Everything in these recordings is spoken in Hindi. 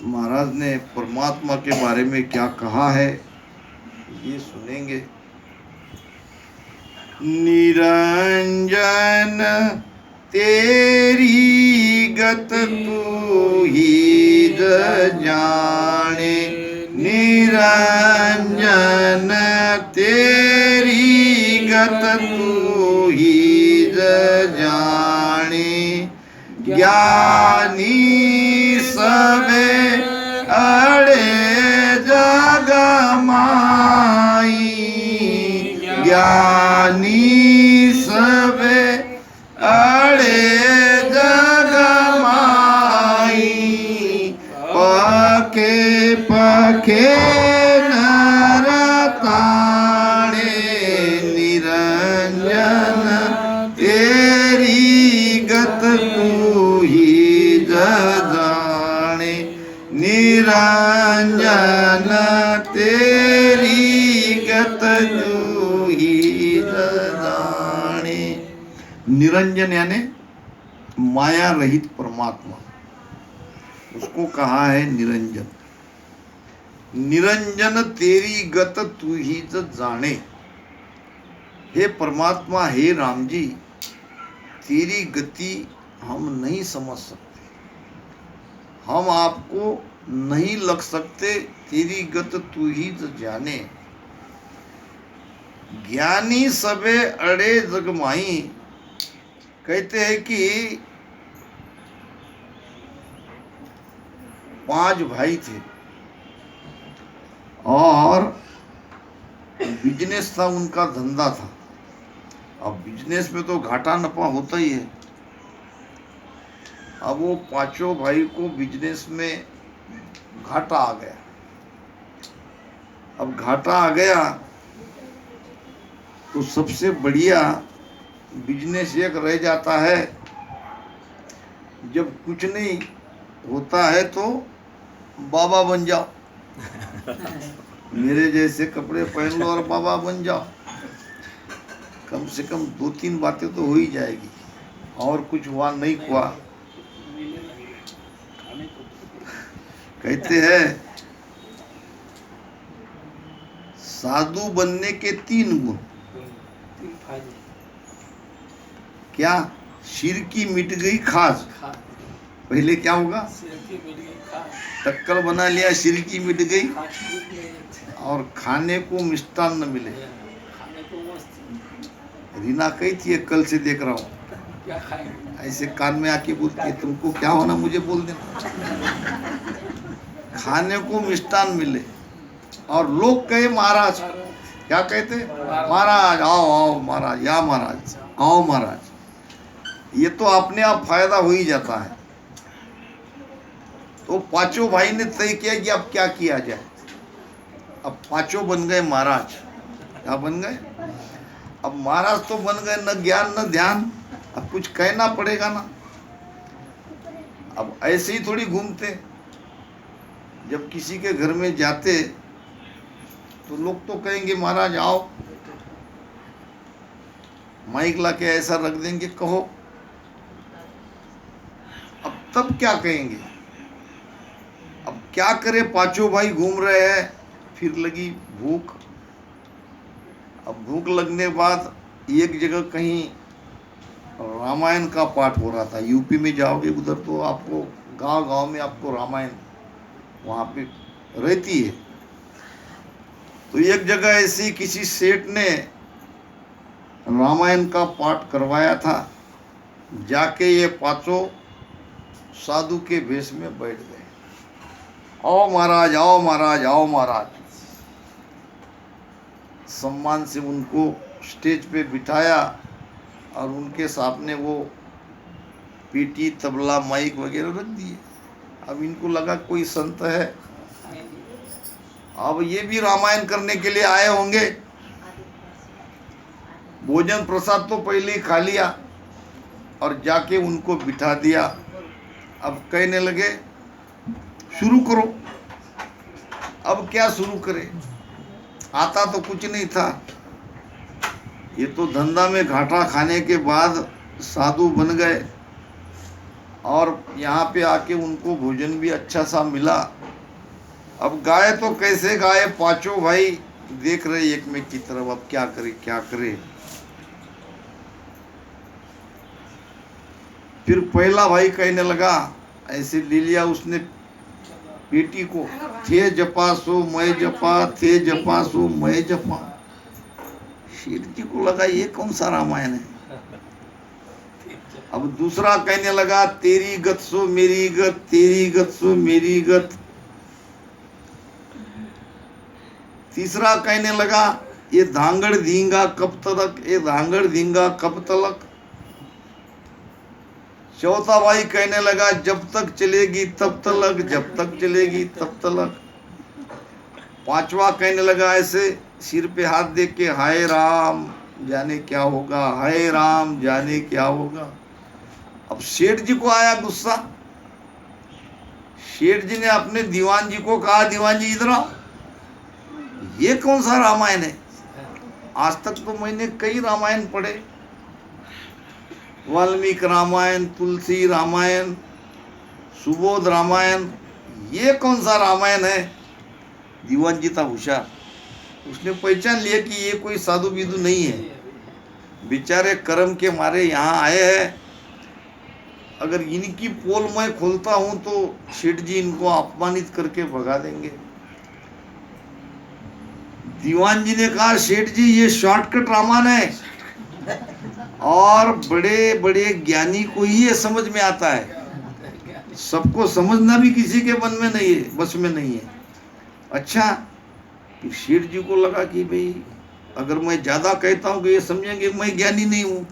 महाराज ने परमात्मा के बारे में क्या कहा है ये सुनेंगे। निरंजन तेरी गत तू ही जाने, निरंजन तेरी गत तू ही जाने। ज्ञानी सबे अड़े जग माई, ज्ञानी सबे अड़े जग माई। पखे पखे नर ताणे, निरंजन तेरी गत तू ही जाने, निरंजन तेरी गत तू ही जाने। निरंजन यानी माया रहित परमात्मा, उसको कहा है निरंजन। निरंजन तेरी गत तू ही जाने। हे परमात्मा, हे राम जी, तेरी गति हम नहीं समझ सकते, हम आपको नहीं लग सकते। तेरी गत तू ही जाने। ज्ञानी सबे अड़े जगमाई। कहते हैं कि 5 भाई थे और बिजनेस था, उनका धंधा था। अब बिजनेस में तो घाटा नफा होता ही है। अब वो 5 भाई को बिजनेस में घाटा आ गया। अब घाटा आ गया तो सबसे बढ़िया बिजनेस एक रह जाता है, जब कुछ नहीं होता है तो बाबा बन जाओ। मेरे जैसे कपड़े पहन लो और बाबा बन जाओ। कम से कम 2-3 बातें तो हो ही जाएगी। और कुछ हुआ नहीं हुआ। कहते हैं साधु बनने के 3 गुण। क्या? सिर की मिट गई खास। पहले क्या होगा? टक्कर बना लिया, सिर की मिट गई, और खाने को मिष्टान न मिले। रीना कही थी, कल से देख रहा हूँ, ऐसे कान में आके बोलती है, तुमको क्या होना मुझे बोल देना। खाने को मिष्टान मिले और लोग कहे महाराज, क्या कहते? महाराज आओ आओ महाराज, या महाराज आओ महाराज। ये तो अपने आप फायदा हो ही जाता है। तो 5 भाई ने तय किया कि अब क्या किया जाए। अब 5 बन गए महाराज। क्या बन गए? अब महाराज तो बन गए, न ज्ञान न ध्यान। अब कुछ कहना पड़ेगा ना। अब ऐसे ही थोड़ी घूमते। जब किसी के घर में जाते तो लोग तो कहेंगे महाराज आओ, माइक ला के ऐसा रख देंगे, कहो। अब तब क्या कहेंगे? अब क्या करे? 5 भाई घूम रहे हैं, फिर लगी भूख। अब भूख लगने के बाद एक जगह कहीं रामायण का पाठ हो रहा था। यूपी में जाओगे उधर तो आपको गांव गांव में आपको रामायण वहाँ पे रहती है। तो एक जगह ऐसी किसी सेठ ने रामायण का पाठ करवाया था। जाके ये 5 साधु के वेश में बैठ गए। आओ महाराज, आओ महाराज, आओ महाराज। सम्मान से उनको स्टेज पे बिठाया और उनके सामने वो पीटी, तबला, माइक वगैरह रख दिए। अब इनको लगा कोई संत है, अब ये भी रामायण करने के लिए आए होंगे। भोजन प्रसाद तो पहले ही खा लिया और जाके उनको बिठा दिया। अब कहने लगे शुरू करो। अब क्या शुरू करें? आता तो कुछ नहीं था। ये तो धंधा में घाटा खाने के बाद साधु बन गए। और यहाँ पे आके उनको भोजन भी अच्छा सा मिला। अब गाय तो कैसे गाय, पांचों भाई देख रहे एक में की तरफ, अब क्या करे क्या करे। फिर पहला भाई कहने लगा, ऐसे ले लिया उसने बेटी को, थे जपा सो मैं जपा, थे जपा सो मैं जपा। शेठ जी को लगा ये कौन सा रामायण है। अब दूसरा कहने लगा, तेरी गत सो मेरी गत, तेरी गत सो मेरी गत। तीसरा कहने लगा, ये धांगड़ धींगा कब तलक, ये धांगड़ धींगा कब तलक। चौथा भाई कहने लगा, जब तक चलेगी तब तलक, जब तक चलेगी तब तलक। पांचवा कहने लगा ऐसे सिर पे हाथ दे के, हाय राम जाने क्या होगा, हाय राम जाने क्या होगा। अब सेठ जी को आया गुस्सा। सेठ जी ने अपने दीवान जी को कहा, दीवान जी इधर आओ, ये कौन सा रामायण है। आज तक तो मैंने कई रामायण पढ़े, वाल्मीकि रामायण, तुलसी रामायण, सुबोध रामायण, ये कौन सा रामायण है। दीवान जी था होशियार, उसने पहचान लिया कि ये कोई साधु विदु नहीं है, बेचारे कर्म के मारे यहाँ आए हैं। अगर इनकी पोल मैं खोलता हूं तो सेठ जी इनको अपमानित करके भगा देंगे। दीवान जी ने कहा, सेठ जी ये शॉर्टकट रामायण है और बड़े बड़े ज्ञानी को ही ये समझ में आता है, सबको समझना भी किसी के मन में नहीं है, बस में नहीं है। अच्छा, फिर सेठ जी को लगा कि भाई अगर मैं ज्यादा कहता हूँ कि ये समझेंगे मैं ज्ञानी नहीं हूँ,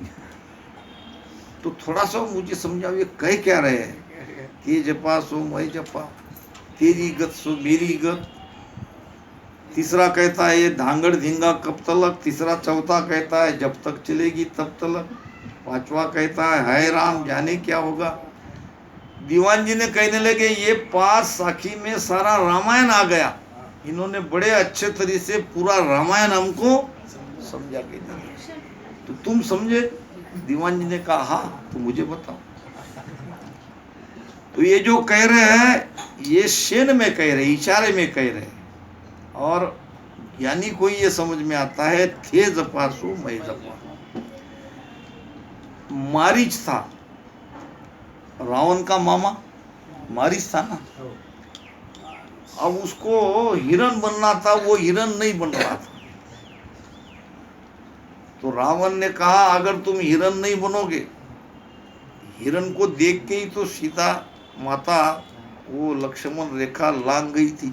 तो थोड़ा सा मुझे समझाओ ये कह क्या रहे हैं। ते जपा सो मैं जपा, तेरी गत सो मेरी गत। तीसरा कहता है ये धांगड़ धींगा कब तलक, तीसरा चौथा कहता है जब तक चलेगी तब तलक। पांचवा कहता है हाय राम जाने क्या होगा। दीवान जी ने कहने लगे, ये 5 साखी में सारा रामायण आ गया, इन्होंने बड़े अच्छे तरीके से पूरा रामायण हमको समझा के दिया, तो तुम समझे। दीवान जी ने कहा हाँ, तो मुझे बताओ। तो ये जो कह रहे हैं ये शेन में कह रहे, इशारे में कह रहे, और यानी कोई ये समझ में आता है, थे जपा सो मैं जपा। मारीच था, रावण का मामा मारीच था ना, अब उसको हिरण बनना था, वो हिरण नहीं बन रहा था। तो रावण ने कहा, अगर तुम हिरण नहीं बनोगे, हिरण को देख के ही तो सीता माता वो लक्ष्मण रेखा लांग गई थी,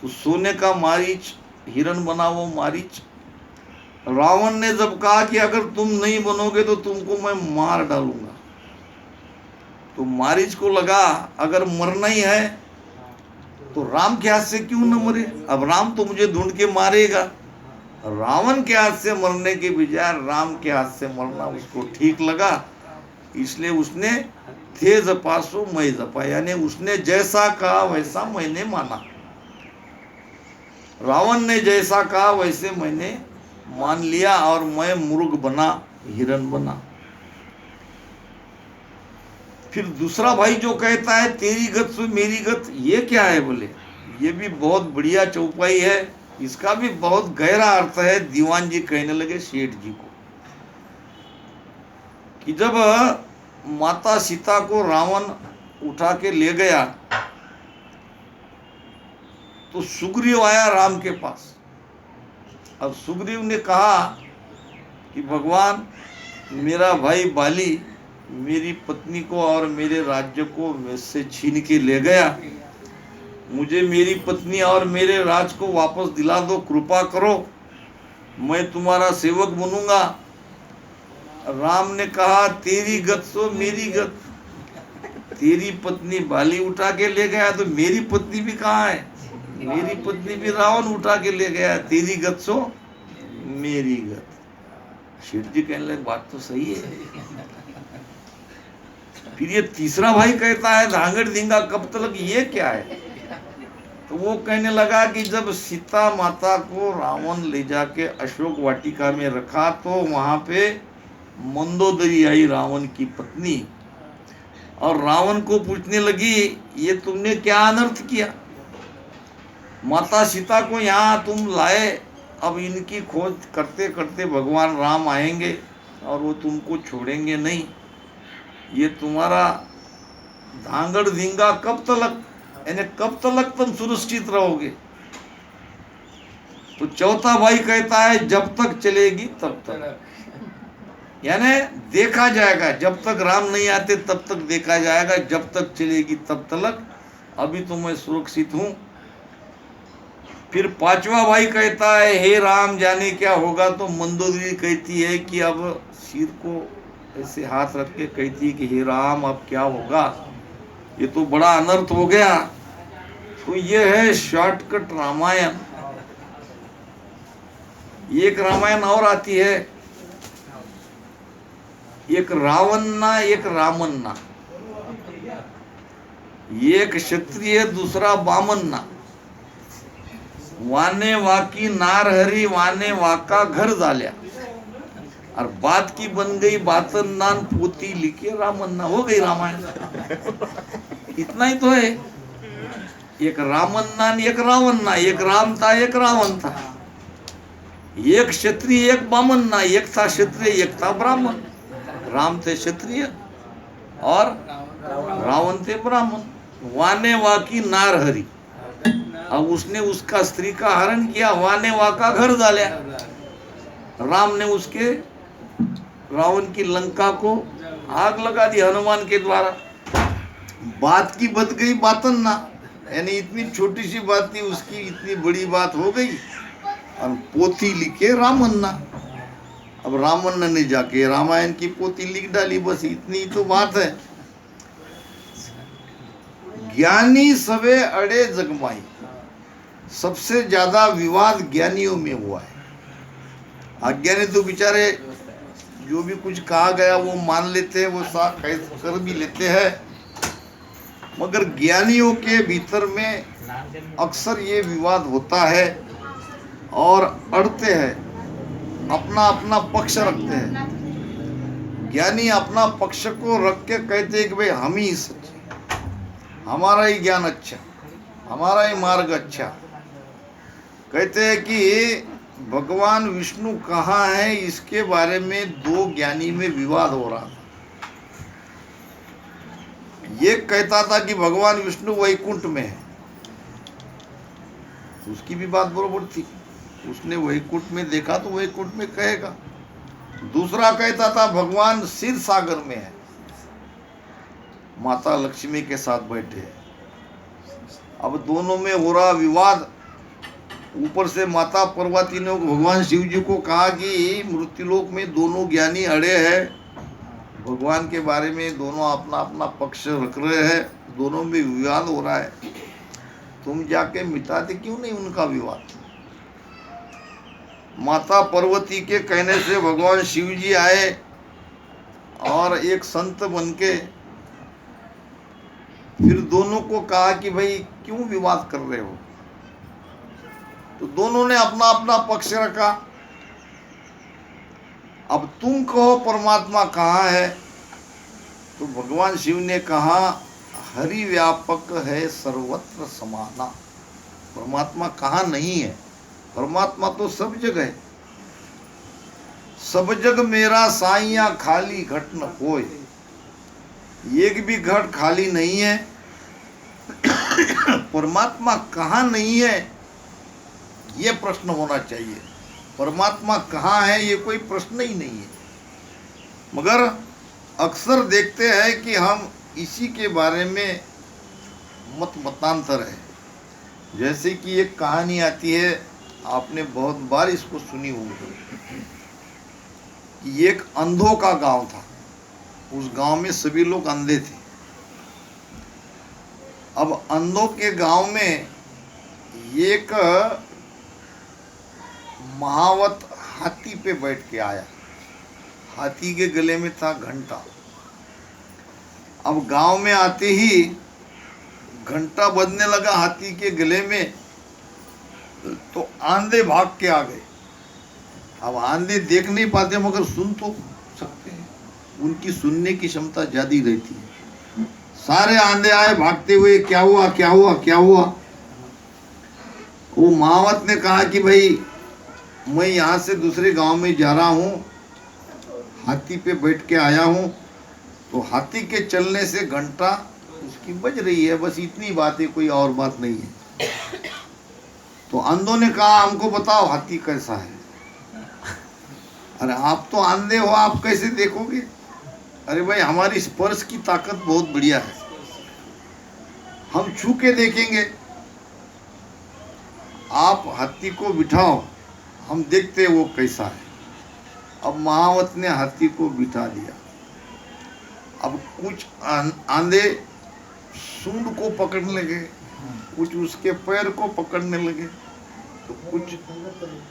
तो सोने का मारीच हिरण बना वो मारीच। रावण ने जब कहा कि अगर तुम नहीं बनोगे तो तुमको मैं मार डालूंगा, तो मारीच को लगा अगर मरना ही है तो राम के हाथ से क्यों न मरे, अब राम तो मुझे ढूंढ के मारेगा। रावण के हाथ से मरने के बजाय राम के हाथ से मरना उसको ठीक लगा, इसलिए उसने थे जपा सो मैं जपा, यानी उसने जैसा कहा वैसा मैंने माना। रावण ने जैसा कहा वैसे मैंने मान लिया और मैं मुर्ग बना, हिरण बना। फिर दूसरा भाई जो कहता है तेरी गत सो मेरी गत, ये क्या है बोले, ये भी बहुत बढ़िया चौपाई है, इसका भी बहुत गहरा अर्थ है। दीवान जी कहने लगे सेठ जी को कि जब माता सीता को रावण उठा के ले गया तो सुग्रीव आया राम के पास। अब सुग्रीव ने कहा कि भगवान, मेरा भाई बाली मेरी पत्नी को और मेरे राज्य को मुझसे छीन के ले गया, मुझे मेरी पत्नी और मेरे राज को वापस दिला दो, कृपा करो, मैं तुम्हारा सेवक बनूंगा। राम ने कहा, तेरी गत सो मेरी गत, तेरी पत्नी बाली उठा के ले गया तो मेरी पत्नी भी कहाँ है, मेरी पत्नी भी रावण उठा के ले गया, तेरी गत सो मेरी गत। शेठ जी कहने लगे बात तो सही है। फिर ये तीसरा भाई कहता है धांगड़ धींगा कब तलक, ये क्या है। तो वो कहने लगा कि जब सीता माता को रावण ले जाके अशोक वाटिका में रखा तो वहां पे मंदोदरी आई रावण की पत्नी, और रावण को पूछने लगी, ये तुमने क्या अनर्थ किया? माता सीता को यहाँ तुम लाए, अब इनकी खोज करते करते भगवान राम आएंगे और वो तुमको छोड़ेंगे नहीं। ये तुम्हारा धांगड़ धींगा कब तलक, यानी कब तलक तुम सुरक्षित रहोगे? तो चौथा भाई कहता है, जब तक चलेगी तब तक, यानी देखा जाएगा, जब तक राम नहीं आते तब तक देखा जाएगा, जब तक चलेगी तब तलक, अभी तो मैं सुरक्षित हूं। फिर पांचवा भाई कहता है, हे राम जाने क्या होगा? तो मंदोदरी कहती है कि अब सिर को ऐसे हाथ रख के कहती है कि हे राम अब क्या होगा, ये तो बड़ा अनर्थ हो गया। तो ये है शॉर्टकट रामायण। एक रामायण और आती है, एक रावन्ना एक रामन्ना, एक क्षत्रिय दूसरा बामन्ना, वाने वाकी नार हरी वाने वाका घर झाल्या, और बात की बन गई बातन नान पोती लिखे रामन्ना। हो गई रामायण। इतना ही तो है। एक रामन्ना एक रावन्ना, एक राम था एक रावण था, एक क्षत्रिय एक बामन्ना, एक था क्षत्रिय एक था ब्राह्मण। राम थे क्षत्रिय और रावण थे ब्राह्मण। वाने वाकी नार हरी, अब उसने उसका स्त्री का हरण किया, वाने वाका घर झाल्या, राम ने उसके रावण की लंका को आग लगा दी हनुमान के द्वारा। बात की बच गई बातन ना, यानी इतनी छोटी सी बात थी, उसकी इतनी बड़ी बात हो गई। और पोथी लिखे रामन्ना, अब रामन्ना ने जाके रामायण की पोथी लिख डाली, बस इतनी तो बात है। ज्ञानी सवे अड़े जगमाई, सबसे ज्यादा विवाद ज्ञानियों में हुआ है। अज्ञानी तो बेचारे जो भी कुछ कहा गया वो मान लेते हैं, वो कर भी लेते हैं, मगर ज्ञानियों के भीतर में अक्सर ये विवाद होता है और अड़ते हैं, अपना अपना पक्ष रखते हैं। ज्ञानी अपना पक्ष को रख के कहते हैं कि भाई हम ही सच्चे, हमारा ही ज्ञान अच्छा, हमारा ही मार्ग अच्छा। कहते हैं कि भगवान विष्णु कहाँ है, इसके बारे में दो ज्ञानी में विवाद हो रहा था। ये कहता था कि भगवान विष्णु वैकुंठ में है, उसकी भी बात बरोबर थी, उसने वैकुंठ में देखा तो वैकुंठ में कहेगा। दूसरा कहता था भगवान क्षीर सागर में है, माता लक्ष्मी के साथ बैठे हैं। अब दोनों में हो रहा विवाद। ऊपर से माता पार्वती ने भगवान शिव जी को कहा कि मृत्युलोक में दोनों ज्ञानी अड़े हैं, भगवान के बारे में दोनों अपना अपना पक्ष रख रहे हैं, दोनों में विवाद हो रहा है, तुम जाके मिटाते क्यों नहीं उनका विवाद? माता पार्वती के कहने से भगवान शिव जी आए और एक संत बनके फिर दोनों को कहा कि भाई क्यों विवाद कर रहे हो? तो दोनों ने अपना अपना पक्ष रखा। अब तुम कहो परमात्मा कहाँ है? तो भगवान शिव ने कहा हरि व्यापक है सर्वत्र समाना। परमात्मा कहाँ नहीं है? परमात्मा तो सब जगह है। सब जग मेरा साइया खाली घट न कोई, एक भी घट खाली नहीं है। परमात्मा कहाँ नहीं है ये प्रश्न होना चाहिए। परमात्मा कहाँ है ये कोई प्रश्न ही नहीं है। मगर अक्सर देखते हैं कि हम इसी के बारे में मतांतर है। जैसे कि एक कहानी आती है, आपने बहुत बार इसको सुनी होगी, कि एक अंधों का गांव था, उस गांव में सभी लोग अंधे थे। अब अंधों के गांव में एक महावत हाथी पे बैठ के आया, हाथी के गले में था घंटा। अब गांव में आते ही घंटा बजने लगा हाथी के गले में, तो आंधे भाग के आ गए। अब आंधे देख नहीं पाते मगर सुन तो सकते हैं, उनकी सुनने की क्षमता ज्यादा रहती है। सारे आंधे आए भागते हुए, क्या हुआ क्या हुआ क्या हुआ। वो महावत ने कहा कि भाई मैं यहाँ से दूसरे गांव में जा रहा हूँ, हाथी पे बैठ के आया हूँ, तो हाथी के चलने से घंटा उसकी बज रही है, बस इतनी बात है, कोई और बात नहीं है। तो अंधों ने कहा हमको बताओ हाथी कैसा है। अरे आप तो अंधे हो, आप कैसे देखोगे। अरे भाई हमारी स्पर्श की ताकत बहुत बढ़िया है, हम छू के देखेंगे। आप हाथी को बिठाओ, हम देखते हैं वो कैसा है। अब महावत ने हाथी को बिठा दिया। अब कुछ आंधे सूंड को पकड़ने लगे, कुछ उसके पैर को पकड़ने लगे, तो कुछ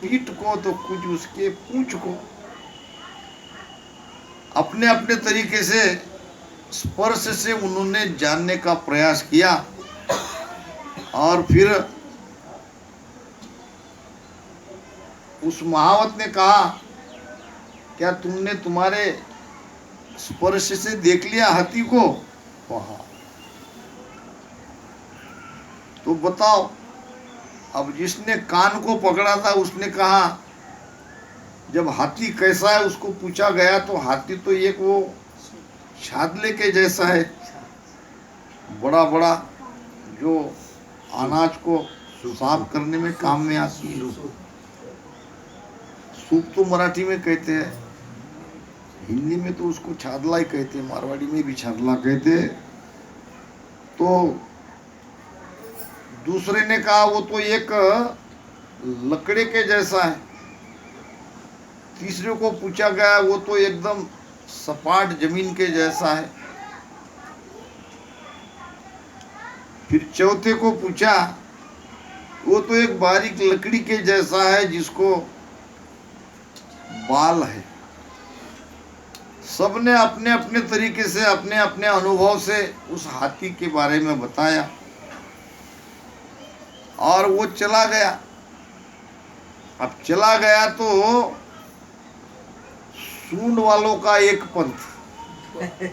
पीठ को, तो कुछ उसके पूंछ को। अपने अपने तरीके से स्पर्श से उन्होंने जानने का प्रयास किया। और फिर उस महावत ने कहा क्या तुमने तुम्हारे स्पर्श से देख लिया हाथी को। हाँ, तो बताओ। अब जिसने कान को पकड़ा था उसने कहा, जब हाथी कैसा है उसको पूछा गया तो हाथी तो एक वो छादले के जैसा है, बड़ा बड़ा, जो अनाज को साफ करने में काम में आती है। सूप तो मराठी में कहते हैं, हिंदी में तो उसको छादला ही कहते हैं, मारवाड़ी में भी छादला कहते हैं। तो दूसरे ने कहा वो तो एक लकड़े के जैसा है। तीसरे को पूछा गया वो तो एकदम सपाट जमीन के जैसा है। फिर चौथे को पूछा वो तो एक बारीक लकड़ी के जैसा है जिसको बाल है। सबने अपने अपने तरीके से, अपने अपने अनुभव से उस हाथी के बारे में बताया और वो चला गया। अब चला गया तो सूंड वालों का एक पंथ,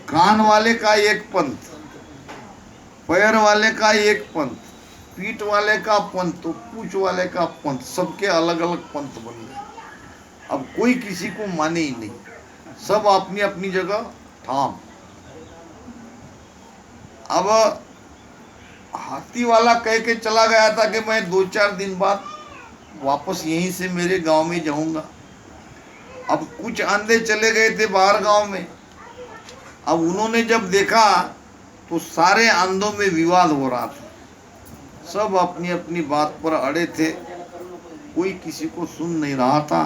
कान वाले का एक पंथ, पैर वाले का एक पंथ, पीठ वाले का पंथ, तो पूंछ वाले का पंथ, सबके अलग अलग पंथ बन गए। अब कोई किसी को माने ही नहीं, सब अपनी अपनी जगह ठाम। अब हाथी वाला कह के चला गया था कि मैं 2-4 दिन बाद वापस यहीं से मेरे गांव में जाऊंगा। अब कुछ अंधे चले गए थे बाहर गांव में। अब उन्होंने जब देखा तो सारे अंधों में विवाद हो रहा था, सब अपनी अपनी बात पर अड़े थे, कोई किसी को सुन नहीं रहा था।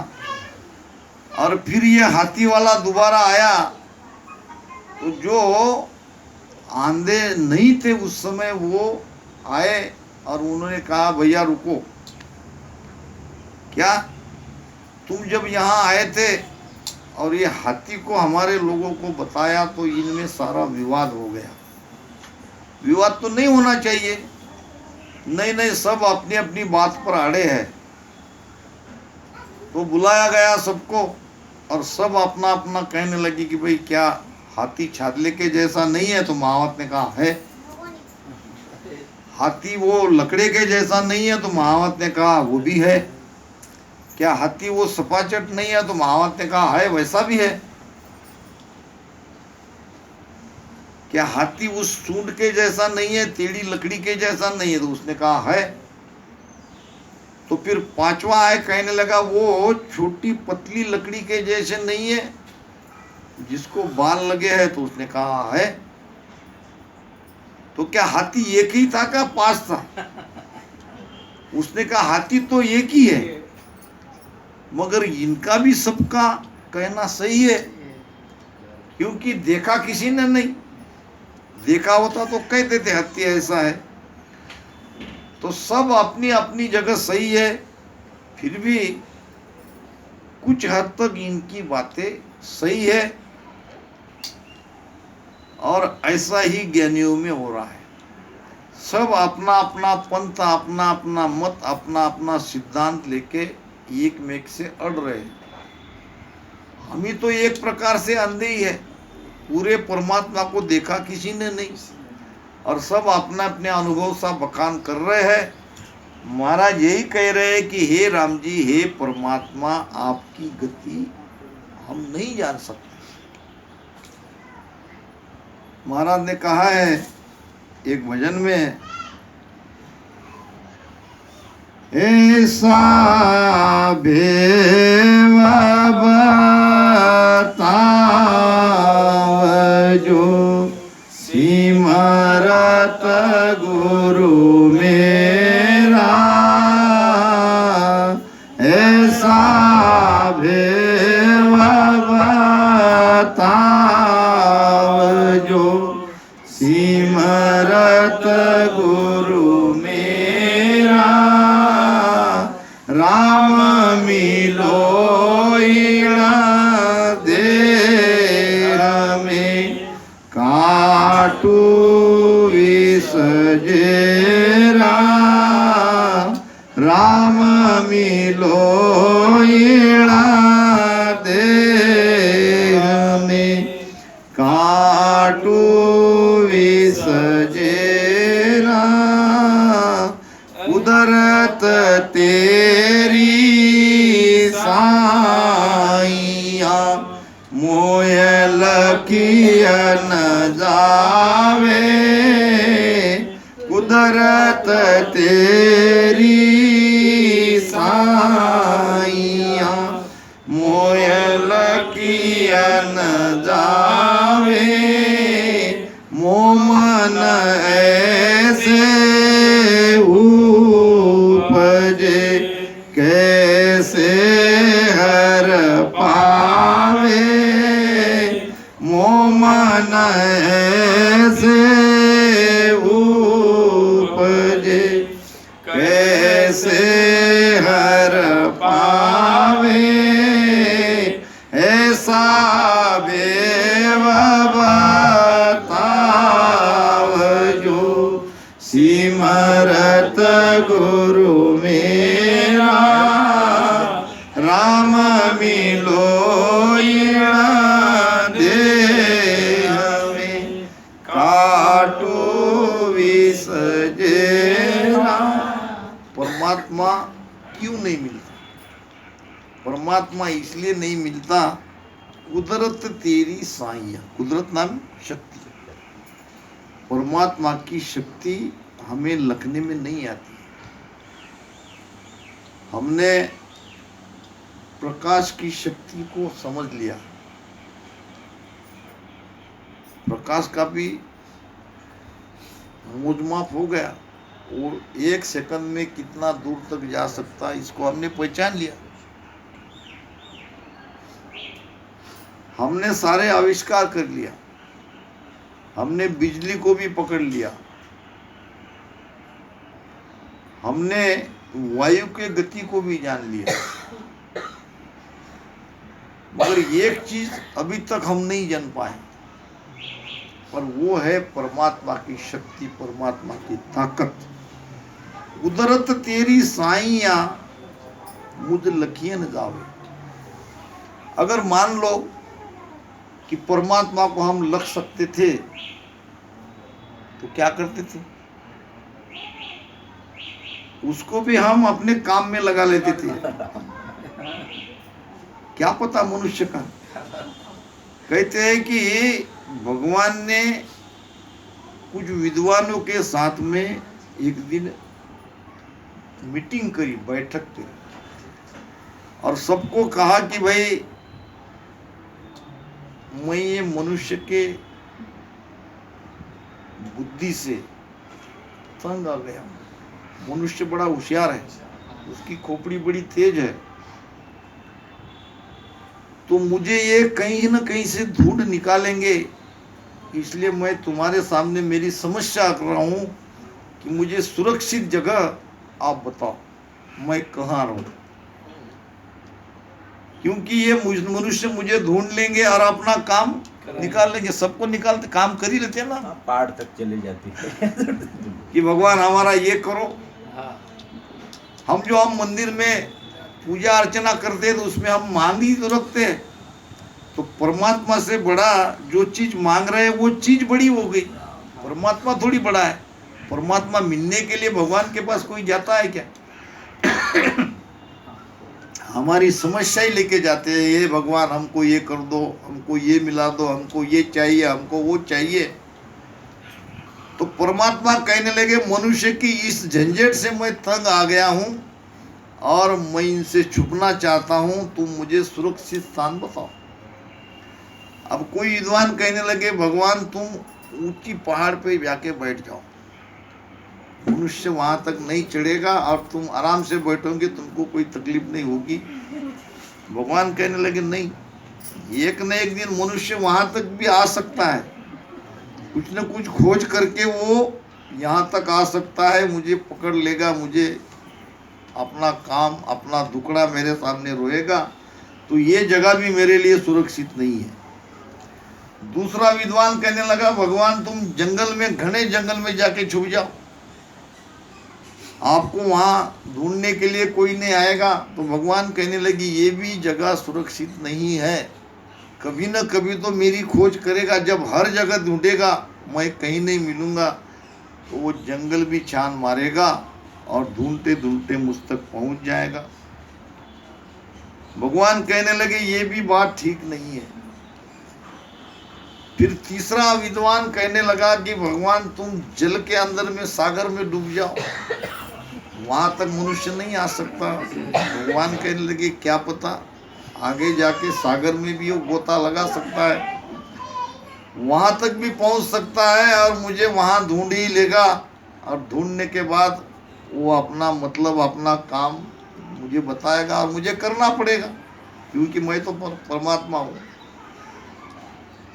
और फिर ये हाथी वाला दोबारा आया, तो जो आंधे नहीं थे उस समय वो आए और उन्होंने कहा भैया रुको, क्या तुम जब यहाँ आए थे और ये हाथी को हमारे लोगों को बताया तो इनमें सारा विवाद हो गया। विवाद तो नहीं होना चाहिए, नहीं नहीं, सब अपनी अपनी बात पर अड़े हैं। तो बुलाया गया सबको और सब अपना अपना कहने लगे कि भाई क्या हाथी छादले के जैसा नहीं है। तो महावत ने कहा है। हाथी वो लकड़े के जैसा नहीं है। तो महावत ने कहा वो भी है। क्या हाथी वो सपाचट नहीं है। तो महावत ने कहा है वैसा भी है। क्या हाथी उस सूंड के जैसा नहीं है, टेढ़ी लकड़ी के जैसा नहीं है। तो उसने कहा है। तो फिर पांचवा है, कहने लगा वो छोटी पतली लकड़ी के जैसे नहीं है जिसको बाल लगे हैं। तो उसने कहा है। तो क्या हाथी एक ही था क्या 5 था। उसने कहा हाथी तो एक ही है, मगर इनका भी सबका कहना सही है, क्योंकि देखा किसी ने नहीं। देखा होता तो कहते थे हाथी ऐसा है। तो सब अपनी अपनी जगह सही है, फिर भी कुछ हद तक इनकी बातें सही है। और ऐसा ही ज्ञानियों में हो रहा है। सब अपना अपना पंथ, अपना अपना मत, अपना अपना सिद्धांत लेके एक मेक से अड़ रहे हैं। हम ही तो एक प्रकार से अंधे ही है, पूरे परमात्मा को देखा किसी ने नहीं। और सब अपना अपने अनुभव सा बखान कर रहे हैं। महाराज यही कह रहे हैं कि हे राम जी, हे परमात्मा, आपकी गति हम नहीं जान सकते। महाराज ने कहा है एक भजन में, ऐसा भेव बताव जो सिमरत गुरु मेरा, ऐसा भेव बताव जो सिमरत गुरु मेरा, राम मिलो देह में काटू विसजेरा, राम मिलो देह में काटू विसजेरा, कुदरत तेरी साइया मोयल कियन जावे, कुदरत तेरी साइया मोयल कियन जावे, मोमन ऐसे उपजे कैसे हर पावे, मोमन ऐसे उपजे कैसे हर पावे, ऐसा भेव बताव जो सिमरत गुरु मेरा, राम मिलो देह में काटू विसजेरा। परमात्मा क्यों नहीं मिलता? परमात्मा इसलिए नहीं मिलता, कुदरत तेरी साइया, कुदरत नाम शक्ति, परमात्मा की शक्ति हमें लखने में नहीं आती। हमने प्रकाश की शक्ति को समझ लिया, प्रकाश का भी मोजमाप हो गया और 1 सेकंड में कितना दूर तक जा सकता है इसको हमने पहचान लिया। हमने सारे आविष्कार कर लिया, हमने बिजली को भी पकड़ लिया, हमने वायु के गति को भी जान लिया, मगर एक चीज अभी तक हम नहीं जान पाए, पर वो है परमात्मा की शक्ति, परमात्मा की ताकत। कुदरत तेरी साइया मुझ लखियन जावे। अगर मान लो कि परमात्मा को हम लख सकते थे तो क्या करते थे? उसको भी हम अपने काम में लगा लेते थे। क्या पता मनुष्य का। कहते हैं कि भगवान ने कुछ विद्वानों के साथ में एक दिन मीटिंग करी, बैठक करी और सबको कहा कि भाई मैं ये मनुष्य के बुद्धि से तंग आ गया। मनुष्य बड़ा होशियार है, उसकी खोपड़ी बड़ी तेज है, तो मुझे ये कहीं न कहीं से ढूंढ निकालेंगे, इसलिए मैं तुम्हारे सामने मेरी समस्या कर रहा हूँ कि मुझे सुरक्षित जगह आप बताओ, मैं कहाँ रहूं। क्योंकि ये मनुष्य मुझे ढूंढ लेंगे और अपना काम निकाल लेंगे। सबको निकालते काम कर ही लेते हैं ना, पहाड़ तक चली जाती है कि भगवान हमारा ये करो। हम जो हम मंदिर में पूजा अर्चना करते हैं तो उसमें हम मांग ही तो रखते हैं, तो परमात्मा से बड़ा जो चीज मांग रहे हैं वो चीज बड़ी हो गई। परमात्मा थोड़ी बड़ा है। परमात्मा मिलने के लिए भगवान के पास कोई जाता है क्या? हमारी समस्या ही लेके जाते हैं, ये भगवान हमको ये कर दो, हमको ये मिला दो, हमको ये चाहिए, हमको वो चाहिए। तो परमात्मा कहने लगे मनुष्य की इस झंझट से मैं तंग आ गया हूँ और मैं इनसे छुपना चाहता हूँ, तुम मुझे सुरक्षित स्थान बताओ। अब कोई विद्वान कहने लगे भगवान तुम ऊंची पहाड़ पे जाके बैठ जाओ, मनुष्य वहां तक नहीं चढ़ेगा और तुम आराम से बैठोगे, तुमको कोई तकलीफ नहीं होगी। भगवान कहने लगे नहीं, एक न एक दिन मनुष्य वहां तक भी आ सकता है, कुछ न कुछ खोज करके वो यहाँ तक आ सकता है, मुझे पकड़ लेगा, मुझे अपना काम अपना दुकड़ा मेरे सामने रोएगा, तो ये जगह भी मेरे लिए सुरक्षित नहीं है। दूसरा विद्वान कहने लगा भगवान तुम जंगल में, घने जंगल में जाके छुप जाओ, आपको वहाँ ढूंढने के लिए कोई नहीं आएगा। तो भगवान कहने लगी ये भी जगह सुरक्षित नहीं है, कभी न कभी तो मेरी खोज करेगा, जब हर जगह ढूंढेगा मैं कहीं नहीं मिलूंगा तो वो जंगल भी छान मारेगा और ढूंढते ढूंढते मुझ तक पहुंच जाएगा। भगवान कहने लगे ये भी बात ठीक नहीं है। फिर तीसरा विद्वान कहने लगा कि भगवान तुम जल के अंदर में, सागर में डूब जाओ, वहां तक मनुष्य नहीं आ सकता। भगवान कहने लगे क्या पता आगे जाके सागर में भी वो गोता लगा सकता है, वहां तक भी पहुंच सकता है और मुझे वहां ढूंढ ही लेगा, और ढूंढने के बाद वो अपना मतलब अपना काम मुझे बताएगा और मुझे करना पड़ेगा, क्योंकि मैं तो परमात्मा हूँ।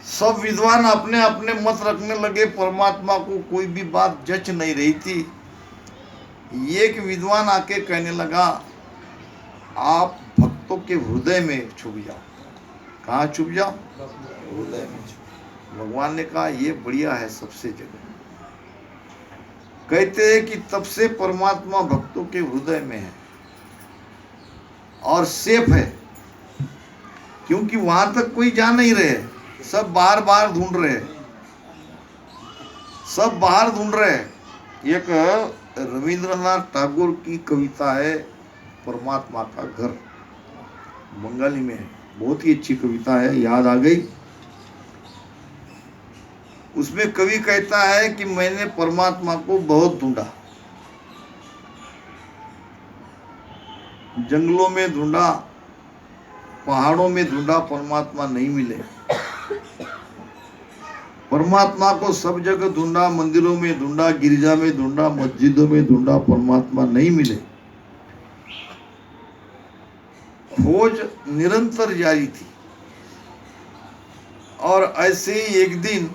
सब विद्वान अपने अपने मत रखने लगे, परमात्मा को कोई भी बात जच नहीं रही थी। एक विद्वान आके कहने लगा आप भक्तों के हृदय में छुप जाओ। कहाँ छुप जाओ? हृदय में छुप। भगवान ने कहा ये बढ़िया है, सबसे जगह। कहते हैं कि तब से परमात्मा भक्तों के हृदय में है और सेफ है, क्योंकि वहां तक कोई जा नहीं रहे, सब बाहर बाहर ढूंढ रहे, सब बाहर ढूंढ रहे। एक रविंद्रनाथ टैगोर की कविता है परमात्मा का घर, बंगाली में है, बहुत ही अच्छी कविता है, याद आ गई। उसमें कवि कहता है कि मैंने परमात्मा को बहुत ढूंढा, जंगलों में ढूंढा, पहाड़ों में ढूंढा, परमात्मा नहीं मिले। परमात्मा को सब जगह ढूंढा, मंदिरों में ढूंढा, गिरजा में ढूंढा, मस्जिदों में ढूंढा, परमात्मा नहीं मिले। खोज निरंतर जारी थी और ऐसे ही एक दिन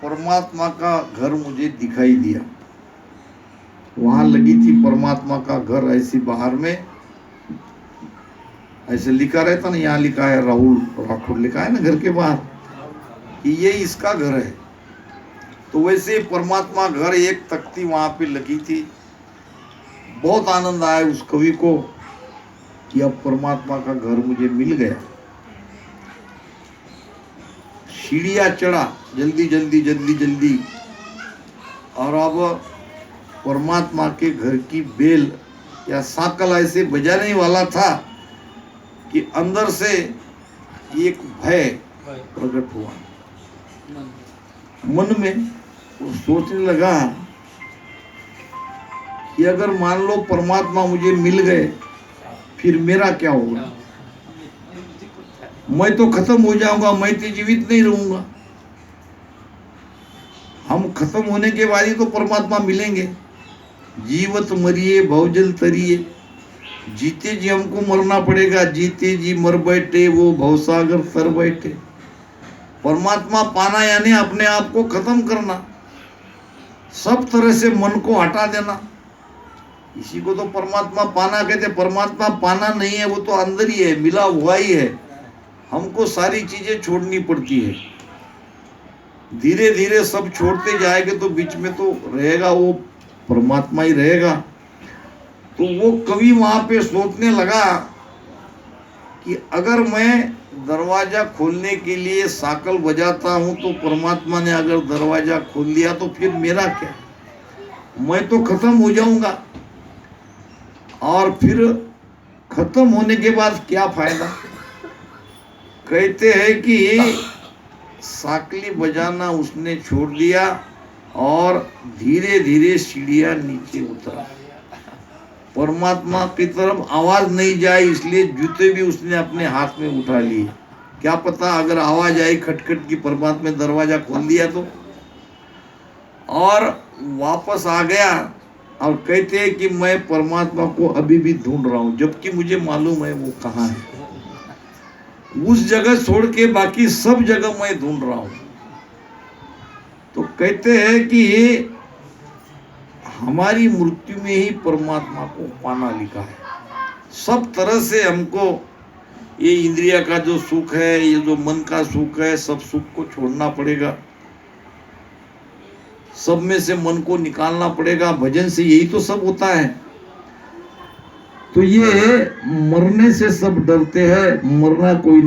परमात्मा का घर मुझे दिखाई दिया। वहां लगी थी परमात्मा का घर, ऐसी बाहर में ऐसे लिखा रहता ना, यहाँ लिखा है राहुल राठौर लिखा है ना घर के बाहर कि ये इसका घर है। तो वैसे परमात्मा घर एक तख्ती वहां पे लगी थी। बहुत आनंद आया उस कवि को कि अब परमात्मा का घर मुझे मिल गया। सीढ़ियां चढ़ा जल्दी जल्दी जल्दी जल्दी, और अब परमात्मा के घर की बेल या सांकल ऐसे बजाने वाला था कि अंदर से एक भय प्रकट हुआ मन में। वो सोचने लगा कि अगर मान लो परमात्मा मुझे मिल गए फिर मेरा क्या होगा, मैं तो खत्म हो जाऊंगा, मैं तो जीवित नहीं रहूंगा। हम खत्म होने के बाद ही तो परमात्मा मिलेंगे। जीवत मरिए भवजल तरिए, जीते जी हमको मरना पड़ेगा, जीते जी मर बैठे वो भवसागर तर बैठे। परमात्मा पाना यानी अपने आप को खत्म करना, सब तरह से मन को हटा देना, इसी को तो परमात्मा पाना कहते। परमात्मा पाना नहीं है, वो तो अंदर ही है, मिला हुआ ही है। हमको सारी चीजें छोड़नी पड़ती है, धीरे धीरे सब छोड़ते जाएंगे तो बीच में तो रहेगा वो परमात्मा ही रहेगा। तो वो कवि वहां पे सोचने लगा कि अगर मैं दरवाजा खोलने के लिए साकल बजाता हूं, तो परमात्मा ने अगर दरवाजा खोल दिया तो फिर मेरा क्या, मैं तो खत्म हो जाऊंगा। और फिर खत्म होने के बाद क्या फायदा। कहते हैं कि साकली बजाना उसने छोड़ दिया और धीरे धीरे सीढ़ियां नीचे उतरा। परमात्मा की तरफ आवाज नहीं जाए इसलिए जूते भी उसने अपने हाथ में उठा लिए। क्या पता अगर आवाज आई खटखट की, परमात्मा ने दरवाजा खोल दिया तो। और वापस आ गया और कहते हैं कि मैं परमात्मा को अभी भी ढूंढ रहा हूं, जबकि मुझे मालूम है वो कहाँ है। उस जगह छोड़ के बाकी सब जगह मैं ढूंढ रहा हूं। तो कहते हैं कि हमारी मृत्यु में ही परमात्मा को पाना लिखा है। सब तरह से हमको ये इंद्रिया का जो सुख है, ये जो मन का सुख है, सब सुख को छोड़ना पड़ेगा। सब में से मन को निकालना पड़ेगा। भजन से यही तो सब होता है। तो ये मरने से सब डरते हैं, मरना कोई